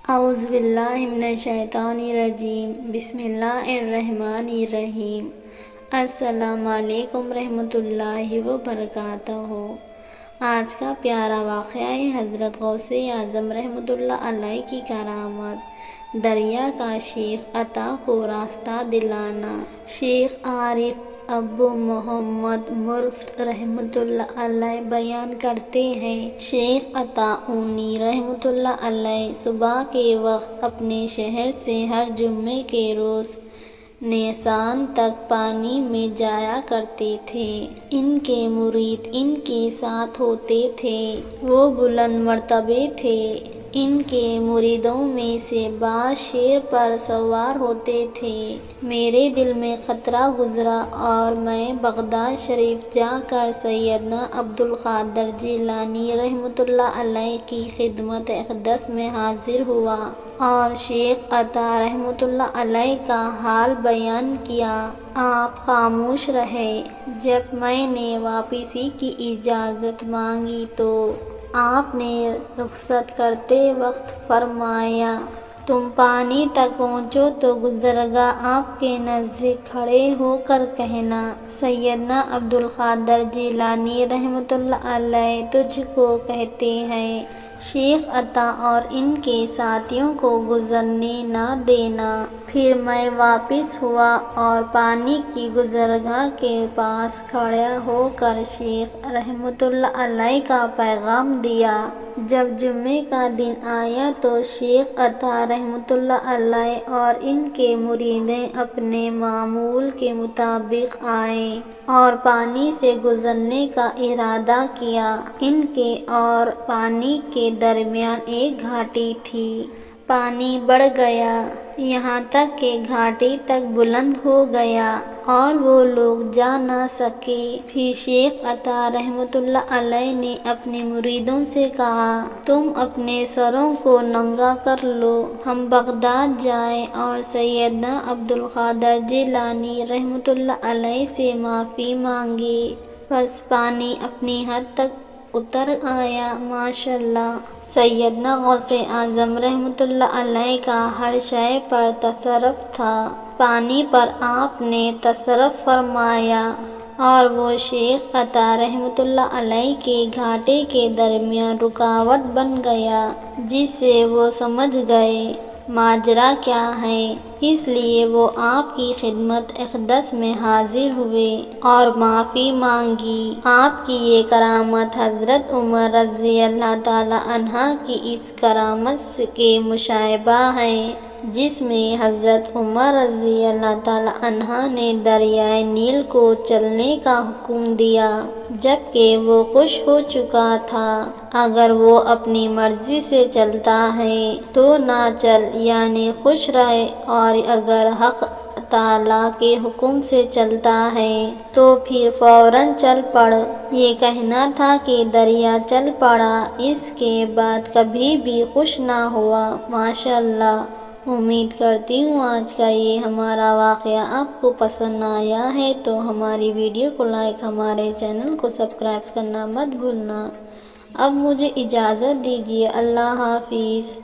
اعوذ باللہ من الشیطان الرجیم بسم اللہ الرحمن الرحیم۔ السلام علیکم رحمۃ اللہ وبرکاتہ۔ آج کا پیارا واقعہ ہے حضرت غوث اعظم رحمۃ اللہ علیہ کی کرامت۔ دریا کا شیخ عطا کو راستہ دلانا۔ شیخ عارف ابو محمد مرفت رحمۃ اللہ علیہ بیان کرتے ہیں، شیخ عطا اونی رحمۃ اللہ علیہ صبح کے وقت اپنے شہر سے ہر جمعے کے روز نیسان تک پانی میں جایا کرتے تھے۔ ان کے مرید ان کے ساتھ ہوتے تھے، وہ بلند مرتبے تھے۔ ان کے مریدوں میں سے بعض شیر پر سوار ہوتے تھے۔ میرے دل میں خطرہ گزرا اور میں بغداد شریف جا کر سیدنا عبدالقادر جیلانی رحمۃ اللہ علیہ کی خدمت اقدس میں حاضر ہوا اور شیخ عطا رحمۃ اللہ علیہ کا حال بیان کیا۔ آپ خاموش رہے۔ جب میں نے واپسی کی اجازت مانگی تو آپ نے رخصت کرتے وقت فرمایا، تم پانی تک پہنچو تو گزرگاہ آپ کے نزدیک کھڑے ہو کر کہنا، سیدنا عبدالقادر جیلانی رحمۃ اللہ علیہ تجھ کو کہتے ہیں، شیخ عطا اور ان کے ساتھیوں کو گزرنے نہ دینا۔ پھر میں واپس ہوا اور پانی کی گزرگاہ کے پاس کھڑا ہو کر شیخ رحمۃ اللہ علیہ کا پیغام دیا۔ جب جمعے کا دن آیا تو شیخ عطا رحمۃ اللہ علیہ اور ان کے مریدیں اپنے معمول کے مطابق آئے اور پانی سے گزرنے کا ارادہ کیا۔ ان کے اور پانی کے درمیان ایک گھاٹی تھی۔ پانی بڑھ گیا، یہاں تک کہ گھاٹی تک بلند ہو گیا اور وہ لوگ جا نہ سکے۔ پھر شیخ عطا رحمۃ اللہ علیہ نے اپنے مریدوں سے کہا، تم اپنے سروں کو ننگا کر لو، ہم بغداد جائیں اور سیدنا عبدالقادر جیلانی رحمۃ اللہ علیہ سے معافی مانگیں۔ بس پانی اپنی حد تک اتر آیا۔ ماشاءاللہ، سیدنا غوث اعظم رحمۃ اللہ علیہ کا ہر شے پر تصرف تھا۔ پانی پر آپ نے تصرف فرمایا اور وہ شیخ عطا رحمۃ اللہ علیہ کے گھاٹے کے درمیان رکاوٹ بن گیا، جس سے وہ سمجھ گئے ماجرا کیا ہے۔ اس لیے وہ آپ کی خدمت اقدس میں حاضر ہوئے اور معافی مانگی۔ آپ کی یہ کرامت حضرت عمر رضی اللہ تعالی عنہ کی اس کرامت کے مشابہ ہے، جس میں حضرت عمر رضی اللہ تعالی عنہ نے دریائے نیل کو چلنے کا حکم دیا، جبکہ وہ خشک ہو چکا تھا۔ اگر وہ اپنی مرضی سے چلتا ہے تو نہ چل، یعنی خوش رہے، اور اگر حق تعالیٰ کے حکم سے چلتا ہے تو پھر فوراً چل پڑ۔ یہ کہنا تھا کہ دریا چل پڑا، اس کے بعد کبھی بھی خشک نہ ہوا۔ ماشاءاللہ، امید کرتی ہوں آج کا یہ ہمارا واقعہ آپ کو پسند آیا ہے تو ہماری ویڈیو کو لائک، ہمارے چینل کو سبسکرائب کرنا مت بھولنا۔ اب مجھے اجازت دیجیے، اللہ حافظ۔